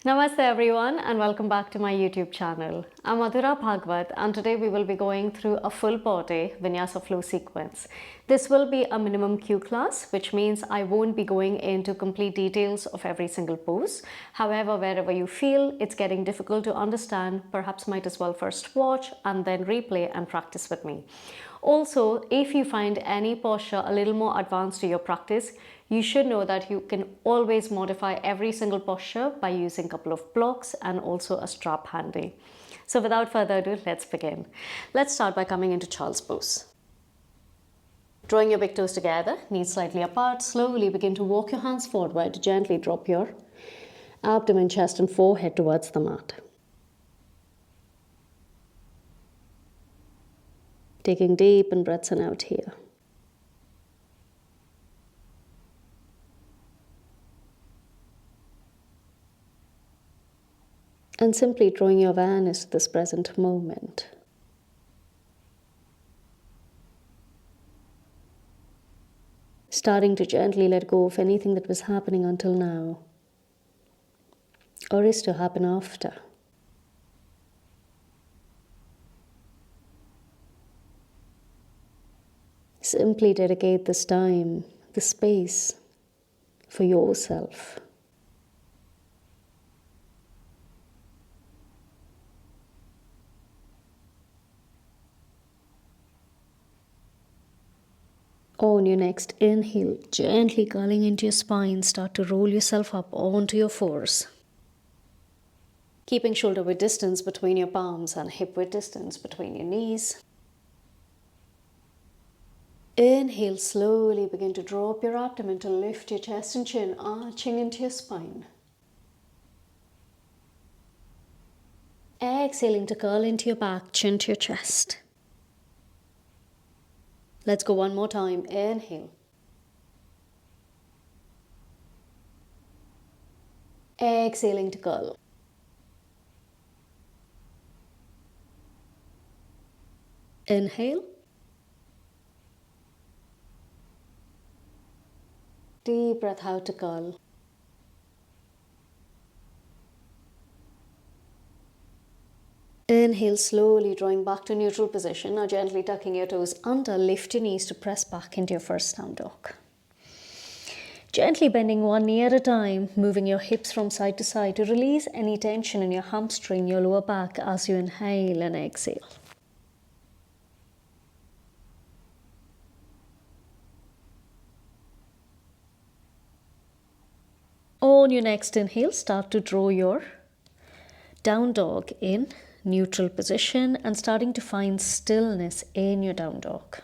Namaste everyone and welcome back to my YouTube channel. I'm Madhura Bhagwat and today we will be going through a full body Vinyasa flow sequence. This will be a minimum Q class, which means I won't be going into complete details of every single pose. However, wherever you feel it's getting difficult to understand, perhaps might as well first watch and then replay and practice with me. Also, if you find any posture a little more advanced to your practice, you should know that you can always modify every single posture by using a couple of blocks and also a strap handy. So without further ado, let's begin. Let's start by coming into child's pose. Drawing your big toes together, knees slightly apart, slowly begin to walk your hands forward, gently drop your abdomen, chest and forehead towards the mat. Taking deep in breaths in out here. And simply drawing your awareness to this present moment. Starting to gently let go of anything that was happening until now, or is to happen after. Simply dedicate this time, this space, for yourself. On your next inhale, gently curling into your spine, start to roll yourself up onto your fours. Keeping shoulder width distance between your palms and hip width distance between your knees. Inhale, slowly begin to drop your abdomen to lift your chest and chin, arching into your spine. Exhaling to curl into your back, chin to your chest. Let's go one more time. Inhale. Exhaling to curl. Inhale. Deep breath out to curl. Inhale, slowly drawing back to neutral position. Now gently tucking your toes under, lift your knees to press back into your first down dog. Gently bending one knee at a time, moving your hips from side to side to release any tension in your hamstring, your lower back as you inhale and exhale. On your next inhale, start to draw your down dog in neutral position and starting to find stillness in your down dog.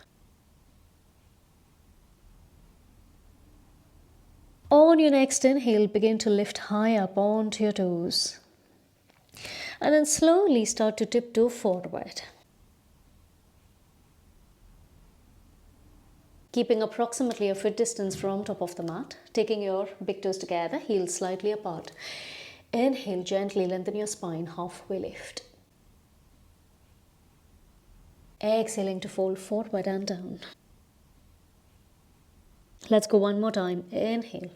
On your next inhale, begin to lift high up onto your toes. And then slowly start to tiptoe forward. Keeping approximately a foot distance from top of the mat, taking your big toes together, heels slightly apart. Inhale, gently lengthen your spine, halfway lift. Exhaling to fold forward and down. Let's go one more time. Inhale.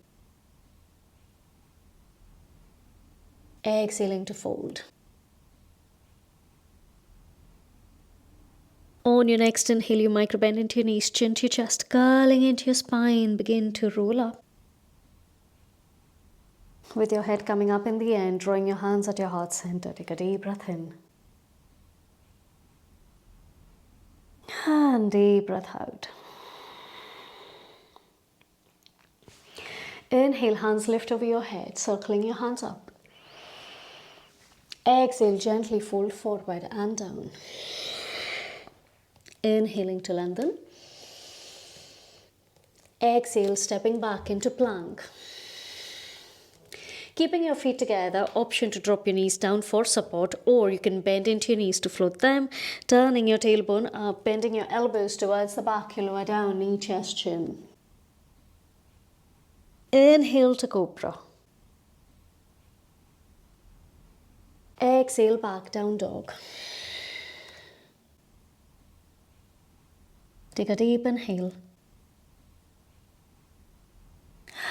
Exhaling to fold. On your next inhale, you micro bend into your knees, chin to your chest, curling into your spine, begin to roll up. With your head coming up in the end, drawing your hands at your heart center, take a deep breath in. And deep breath out. Inhale, hands lift over your head, circling your hands up. Exhale, gently fold forward and down. Inhaling to lengthen. Exhale, stepping back into plank. Keeping your feet together, option to drop your knees down for support, or you can bend into your knees to float them, turning your tailbone up, bending your elbows towards the back, you lower down, knee, chest, chin. Inhale to cobra. Exhale, back down dog. Take a deep inhale.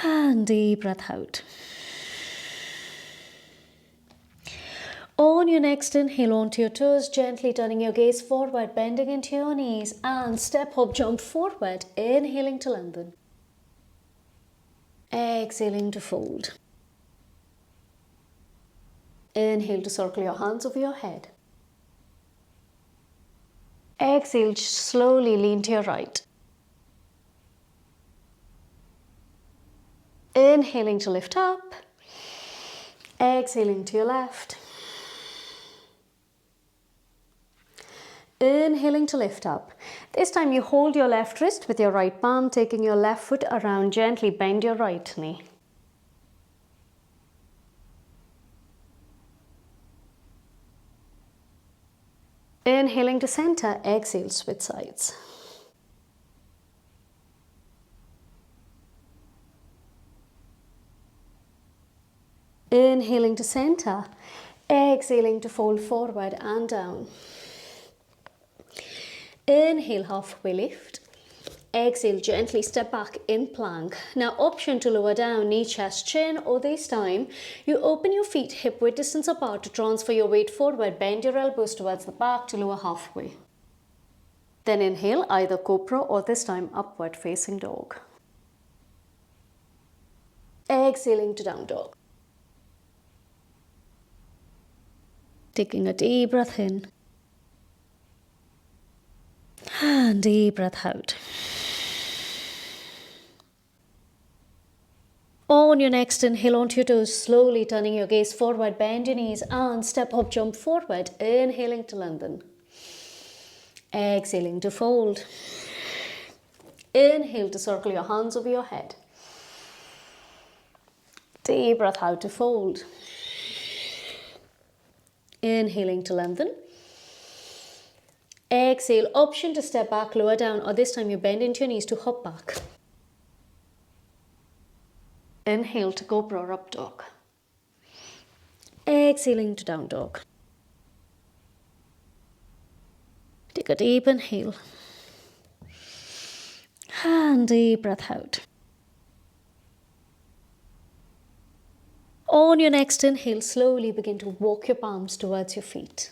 And deep breath out. On your next inhale, onto your toes, gently turning your gaze forward, bending into your knees, and step, hop, jump forward, inhaling to lengthen. Exhaling to fold. Inhale to circle your hands over your head. Exhale, slowly lean to your right. Inhaling to lift up. Exhaling to your left. Inhaling to lift up. This time you hold your left wrist with your right palm, taking your left foot around, gently bend your right knee. Inhaling to center, exhale, switch sides. Inhaling to center, exhaling to fold forward and down. Inhale, halfway lift. Exhale, gently step back in plank. Now option to lower down, knee, chest, chin, or this time you open your feet hip width distance apart to transfer your weight forward. Bend your elbows towards the back to lower halfway. Then inhale, either cobra or this time upward facing dog. Exhaling to down dog. Taking a deep breath in. And deep breath out. On your next inhale, onto your toes, slowly turning your gaze forward, bend your knees and step up, jump forward, inhaling to lengthen. Exhaling to fold. Inhale to circle your hands over your head. Deep breath out to fold. Inhaling to lengthen. Exhale, option to step back, lower down, or this time you bend into your knees to hop back. Inhale to cobra or up dog. Exhaling to down dog. Take a deep inhale. And deep breath out. On your next inhale, slowly begin to walk your palms towards your feet.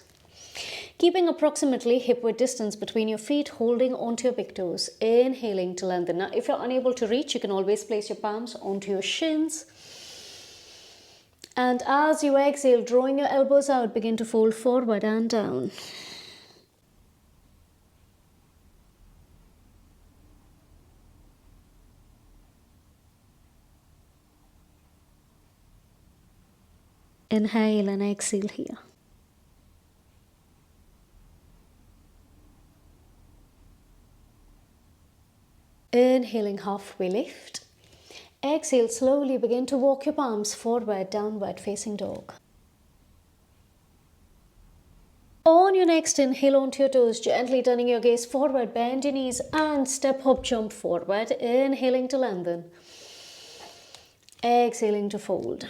Keeping approximately hip width distance between your feet, holding onto your big toes. Inhaling to lengthen. Now, if you're unable to reach, you can always place your palms onto your shins. And as you exhale, drawing your elbows out, begin to fold forward and down. Inhale and exhale here. Inhaling, halfway lift. Exhale, slowly begin to walk your palms forward, downward facing dog. On your next inhale, onto your toes, gently turning your gaze forward, bend your knees and step, hop, jump forward. Inhaling to lengthen. Exhaling to fold.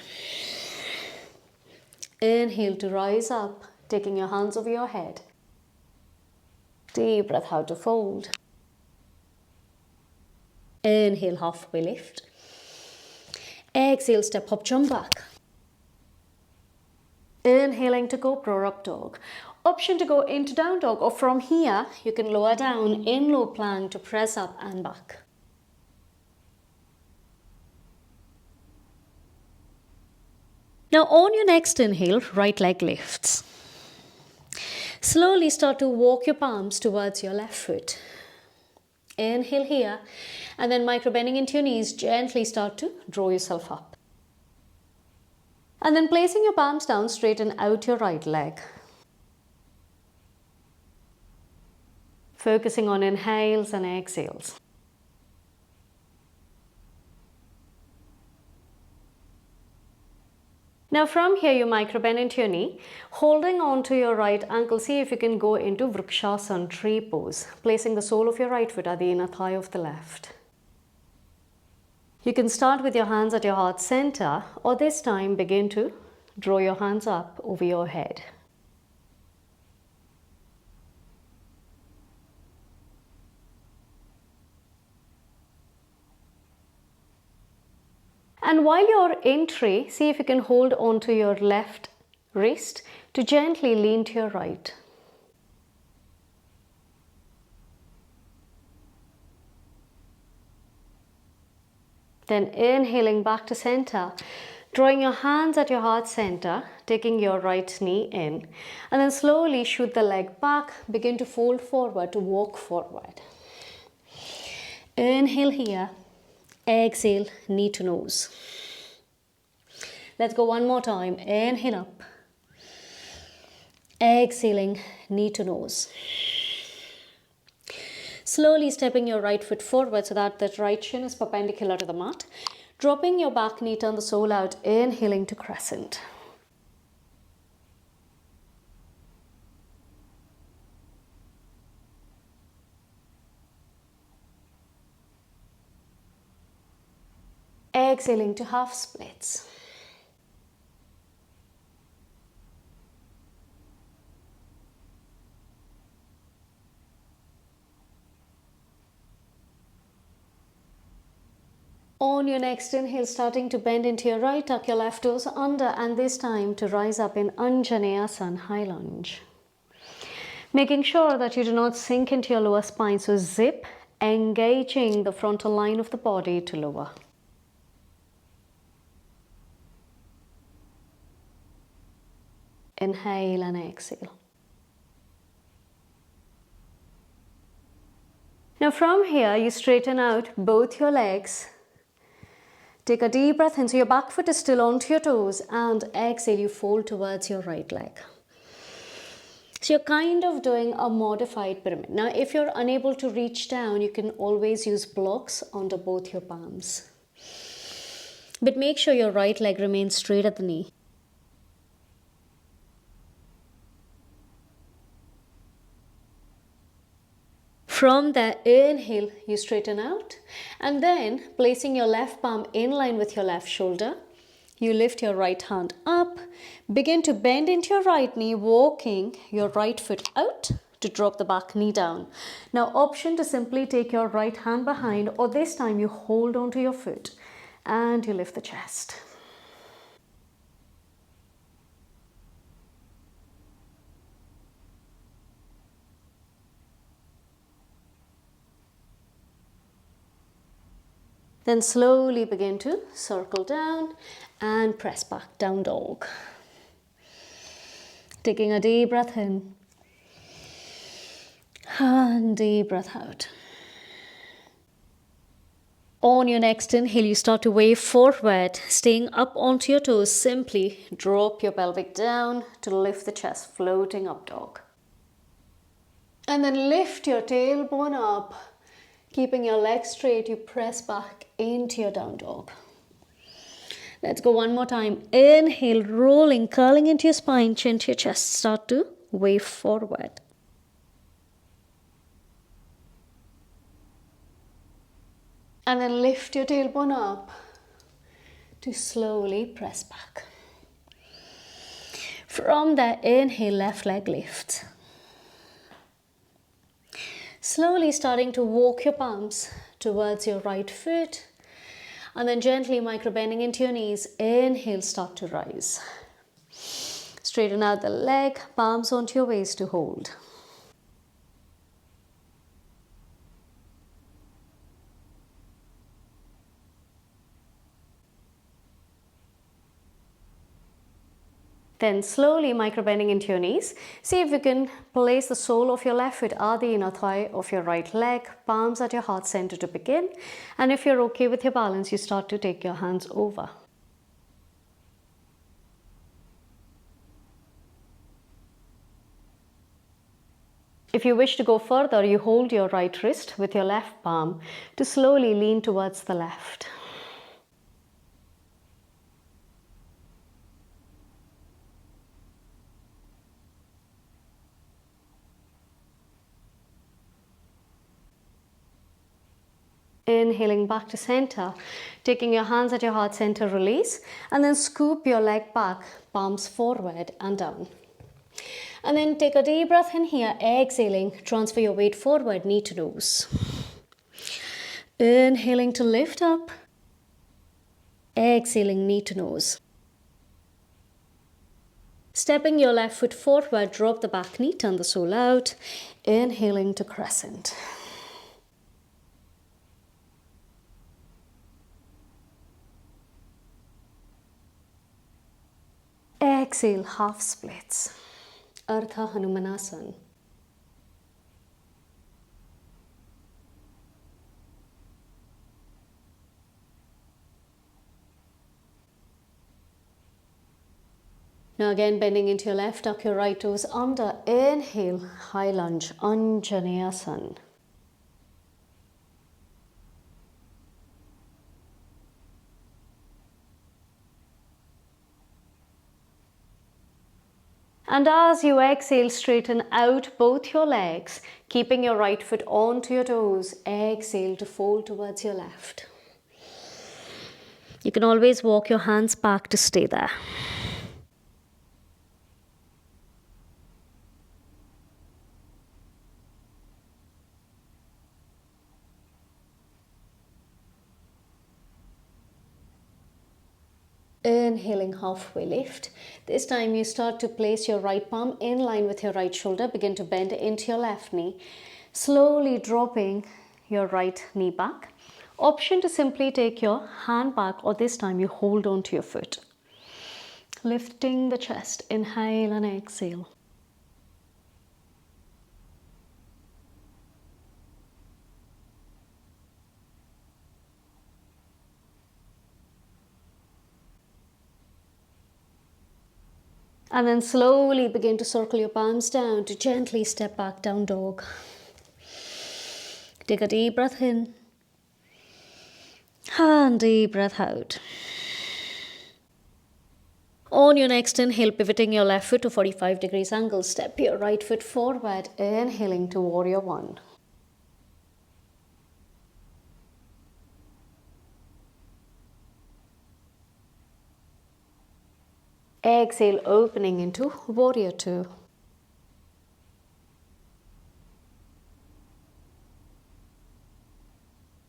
Inhale to rise up, taking your hands over your head. Deep breath out to fold. Inhale, halfway lift. Exhale, step, hop, jump back. Inhaling to cobra or up dog. Option to go into down dog, or from here you can lower down in low plank to press up and back. Now on your next inhale, right leg lifts. Slowly start to walk your palms towards your left foot. Inhale here, and then micro bending into your knees, gently start to draw yourself up. And then placing your palms down, straighten out your right leg. Focusing on inhales and exhales. Now from here, you micro bend into your knee, holding on to your right ankle. See if you can go into Vrikshasana, tree pose, placing the sole of your right foot at the inner thigh of the left. You can start with your hands at your heart center, or this time begin to draw your hands up over your head. And while you're in tree, see if you can hold onto your left wrist to gently lean to your right. Then inhaling back to center, drawing your hands at your heart center, taking your right knee in, and then slowly shoot the leg back, begin to fold forward to walk forward. Inhale here, exhale, knee to nose. Let's go one more time. Inhale up, exhaling, knee to nose. Slowly stepping your right foot forward so that the right shin is perpendicular to the mat. Dropping your back knee, turn the sole out, inhaling to crescent. Exhaling to half splits. On your next inhale, starting to bend into your right, tuck your left toes under, and this time to rise up in Anjaneyasana, high lunge. Making sure that you do not sink into your lower spine, so zip, engaging the frontal line of the body to lower. Inhale and exhale. Now from here, you straighten out both your legs. Take a deep breath in, so your back foot is still onto your toes, and exhale, you fold towards your right leg. So you're kind of doing a modified pyramid. Now, if you're unable to reach down, you can always use blocks under both your palms. But make sure your right leg remains straight at the knee. From there, inhale, you straighten out, and then placing your left palm in line with your left shoulder, you lift your right hand up, begin to bend into your right knee, walking your right foot out to drop the back knee down. Now, option to simply take your right hand behind, or this time you hold onto your foot and you lift the chest. Then slowly begin to circle down and press back, down dog. Taking a deep breath in and deep breath out. On your next inhale, you start to wave forward, staying up onto your toes. Simply drop your pelvic down to lift the chest, floating up dog. And then lift your tailbone up. Keeping your legs straight, you press back into your down dog. Let's go one more time. Inhale, rolling, curling into your spine, chin to your chest. Start to wave forward. And then lift your tailbone up to slowly press back. From there, inhale, left leg lifts. Slowly starting to walk your palms towards your right foot, and then gently micro-bending into your knees. Inhale, start to rise. Straighten out the leg, palms onto your waist to hold. Then slowly micro-bending into your knees. See if you can place the sole of your left foot at the inner thigh of your right leg, palms at your heart center to begin. And if you're okay with your balance, you start to take your hands over. If you wish to go further, you hold your right wrist with your left palm to slowly lean towards the left. Inhaling back to center, taking your hands at your heart center, release, and then scoop your leg back, palms forward and down. And then take a deep breath in here, exhaling, transfer your weight forward, knee to nose. Inhaling to lift up, exhaling, knee to nose. Stepping your left foot forward, drop the back knee, turn the sole out. Inhaling to crescent. Exhale, half splits. Ardha Hanumanasana. Now again, bending into your left, tuck your right toes under. Inhale, high lunge, Anjaneyasana. And as you exhale, straighten out both your legs, keeping your right foot onto your toes. Exhale to fold towards your left. You can always walk your hands back to stay there. Inhaling, halfway lift. This time you start to place your right palm in line with your right shoulder. Begin to bend into your left knee. Slowly dropping your right knee back. Option to simply take your hand back, or this time you hold on to your foot. Lifting the chest. Inhale and exhale. And then slowly begin to circle your palms down to gently step back, down dog. Take a deep breath in. And deep breath out. On your next inhale, pivoting your left foot to 45 degrees angle. Step your right foot forward. Inhaling to warrior one. Exhale, opening into warrior two.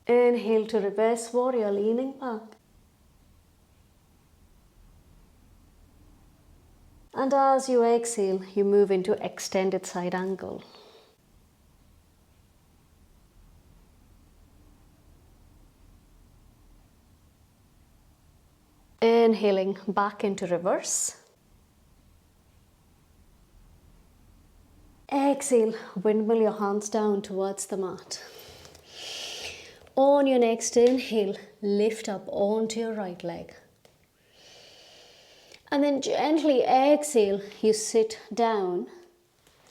Inhale to reverse warrior, leaning back. And as you exhale, you move into extended side angle. Inhaling back into reverse. Exhale, windmill your hands down towards the mat. On your next inhale, lift up onto your right leg. And then gently exhale, you sit down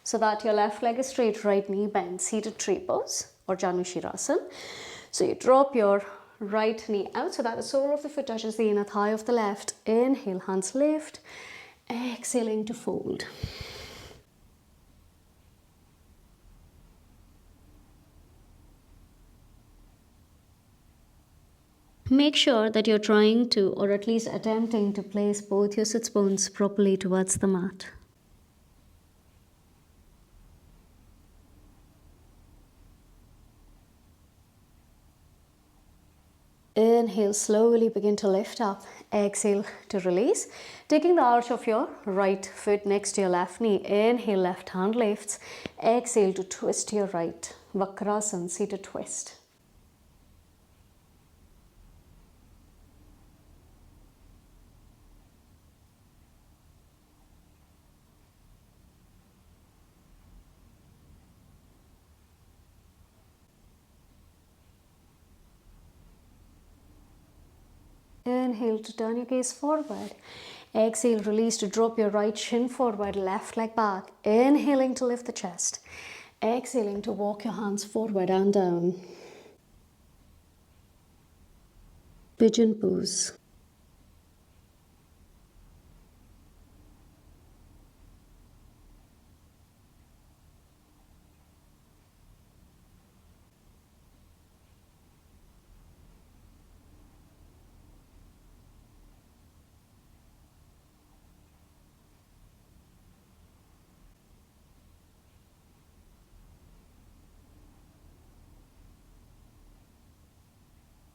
so that your left leg is straight, right knee bent, seated tree pose or Janu Shirasana. So you drop your right knee out so that the sole of the foot touches the inner thigh of the left. Inhale, hands lift. Exhaling to fold. Make sure that you're trying to, or at least attempting to, place both your sits bones properly towards the mat. Inhale, slowly begin to lift up. Exhale to release. Taking the arch of your right foot next to your left knee. Inhale, left hand lifts. Exhale to twist your right. Vakrasana, seated twist. Inhale to turn your gaze forward. Exhale, release to drop your right shin forward, left leg back. Inhaling to lift the chest. Exhaling to walk your hands forward and down. Pigeon pose.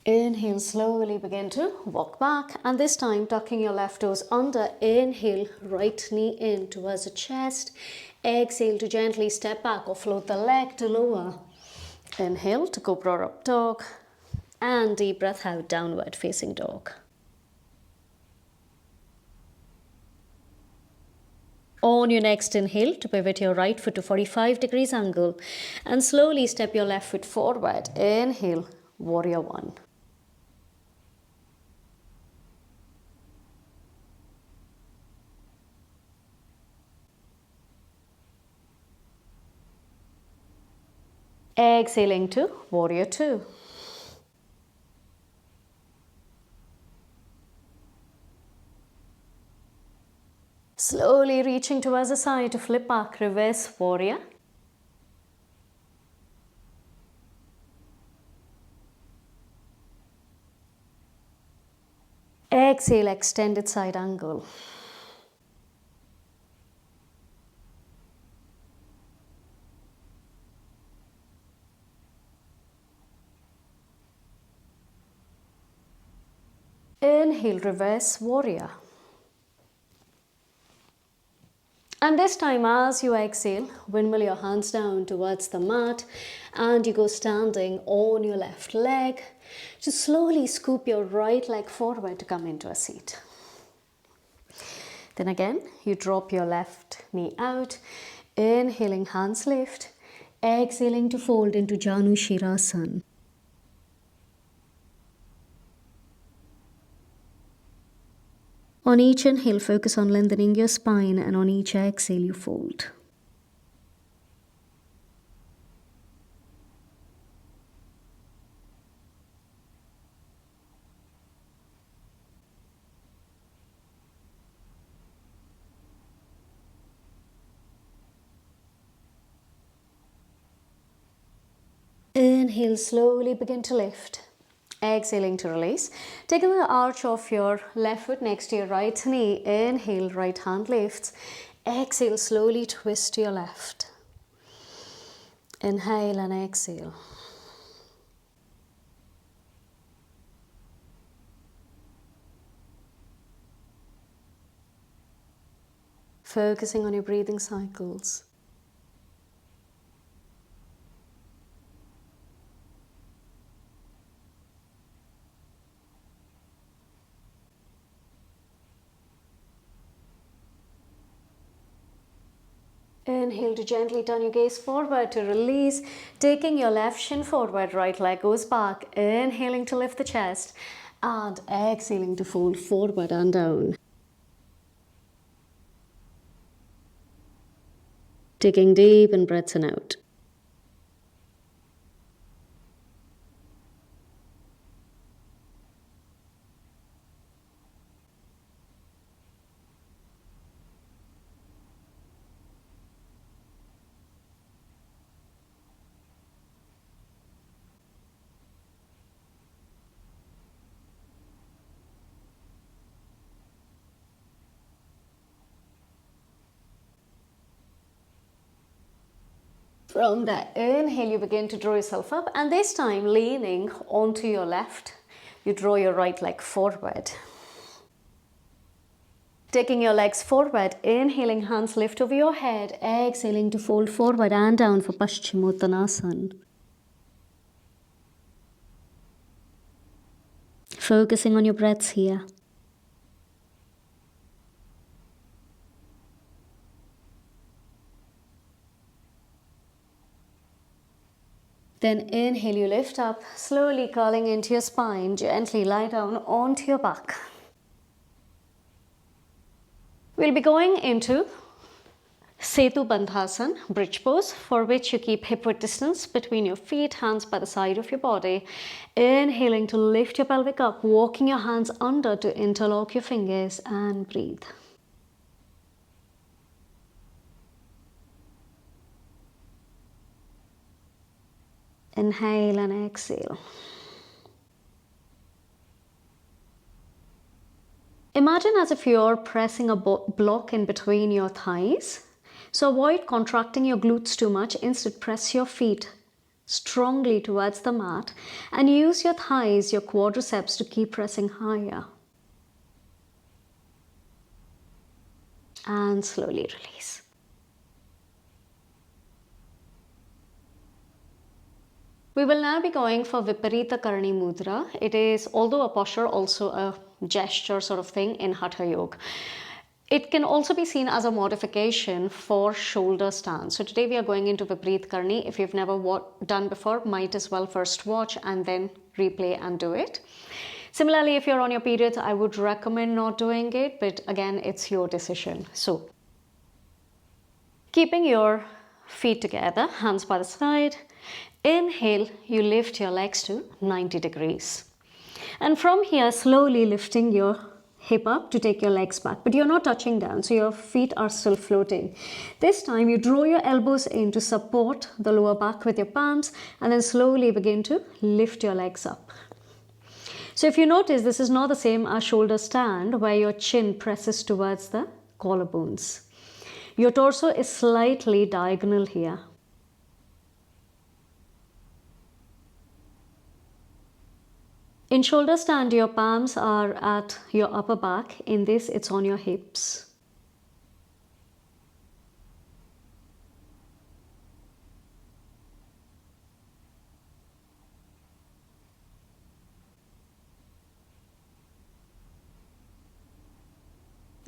Inhale, slowly begin to walk back, and this time tucking your left toes under. Inhale, right knee in towards the chest. Exhale to gently step back or float the leg to lower. Inhale to Cobra Up Dog, and deep breath out, Downward Facing Dog. On your next inhale, to pivot your right foot to 45 degrees angle and slowly step your left foot forward. Inhale, Warrior One. Exhaling to Warrior Two. Slowly reaching towards the side to flip back, reverse warrior. Exhale, extended side angle. Inhale, reverse warrior. And this time, as you exhale, windmill your hands down towards the mat and you go standing on your left leg. Just slowly scoop your right leg forward to come into a seat. Then again, you drop your left knee out, inhaling, hands lift, exhaling to fold into Janu Shirasana. On each inhale, focus on lengthening your spine, and on each exhale, you fold. Inhale, slowly begin to lift. Exhaling to release. Taking the arch of your left foot next to your right knee. Inhale, right hand lifts. Exhale, slowly twist to your left. Inhale and exhale. Focusing on your breathing cycles. Inhale to gently turn your gaze forward to release, taking your left shin forward, right leg goes back, inhaling to lift the chest and exhaling to fold forward and down. Taking deep in breaths in out. From the inhale, you begin to draw yourself up, and this time leaning onto your left, you draw your right leg forward. Taking your legs forward, inhaling, hands lift over your head, exhaling to fold forward and down for Paschimottanasana. Focusing on your breaths here. Then inhale, you lift up, slowly curling into your spine, gently lie down onto your back. We'll be going into Setu Bandhasana, bridge pose, for which you keep hip width distance between your feet, hands by the side of your body. Inhaling to lift your pelvic up, walking your hands under to interlock your fingers and breathe. Inhale and exhale. Imagine as if you're pressing a block in between your thighs. So avoid contracting your glutes too much. Instead, press your feet strongly towards the mat and use your thighs, your quadriceps to keep pressing higher. And slowly release. We will now be going for Viparita Karani Mudra. It is, although a posture, also a gesture sort of thing in Hatha Yoga. It can also be seen as a modification for shoulder stand. So today we are going into Viparita Karani. If you've never done before, might as well first watch and then replay and do it. Similarly, if you're on your periods, I would recommend not doing it, but again, it's your decision. So, keeping your feet together, hands by the side. Inhale, you lift your legs to 90 degrees. And from here, slowly lifting your hip up to take your legs back. But you're not touching down, so your feet are still floating. This time, you draw your elbows in to support the lower back with your palms, and then slowly begin to lift your legs up. So if you notice, this is not the same as shoulder stand, where your chin presses towards the collarbones. Your torso is slightly diagonal here. In shoulder stand, your palms are at your upper back. In this, it's on your hips.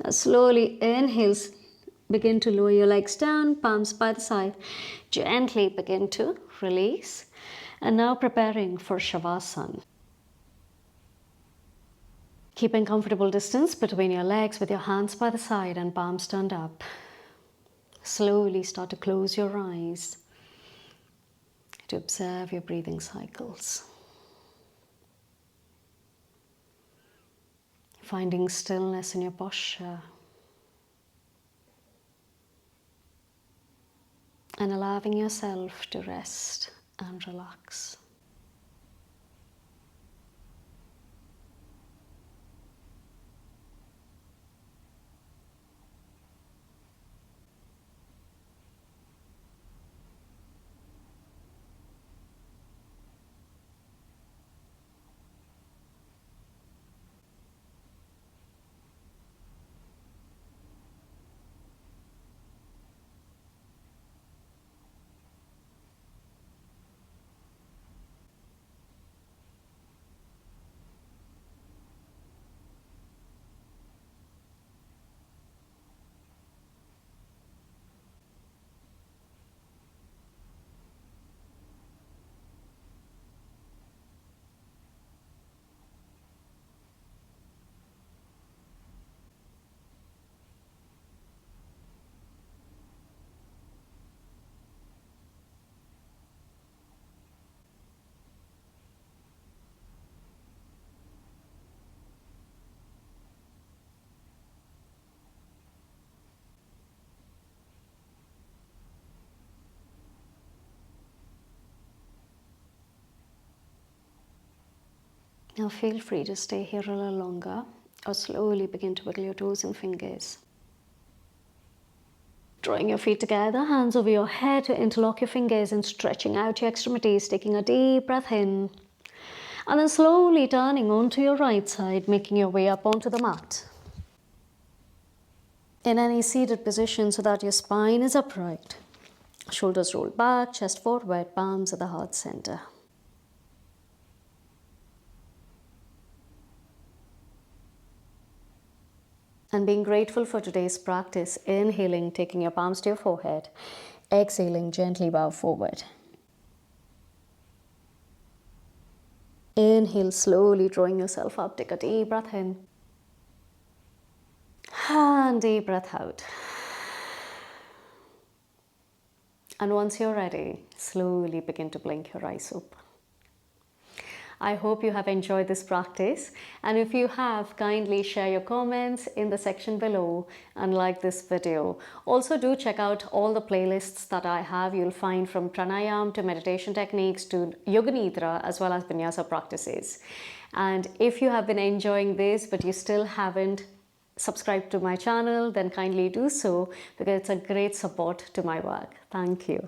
Now slowly inhale, begin to lower your legs down, palms by the side. Gently begin to release. And now preparing for Shavasana. Keeping comfortable distance between your legs with your hands by the side and palms turned up. Slowly start to close your eyes to observe your breathing cycles. Finding stillness in your posture and allowing yourself to rest and relax. Now feel free to stay here a little longer or slowly begin to wiggle your toes and fingers. Drawing your feet together, hands over your head to interlock your fingers and stretching out your extremities, taking a deep breath in. And then slowly turning onto your right side, making your way up onto the mat. In any seated position so that your spine is upright. Shoulders rolled back, chest forward, palms at the heart center. And being grateful for today's practice, inhaling, taking your palms to your forehead, exhaling, gently bow forward. Inhale, slowly drawing yourself up, take a deep breath in. And deep breath out. And once you're ready, slowly begin to blink your eyes open. I hope you have enjoyed this practice, and if you have, kindly share your comments in the section below and like this video. Also do check out all the playlists that I have. You'll find from pranayam to meditation techniques to yoga nidra as well as vinyasa practices. And if you have been enjoying this but you still haven't subscribed to my channel, then kindly do so because it's a great support to my work. Thank you.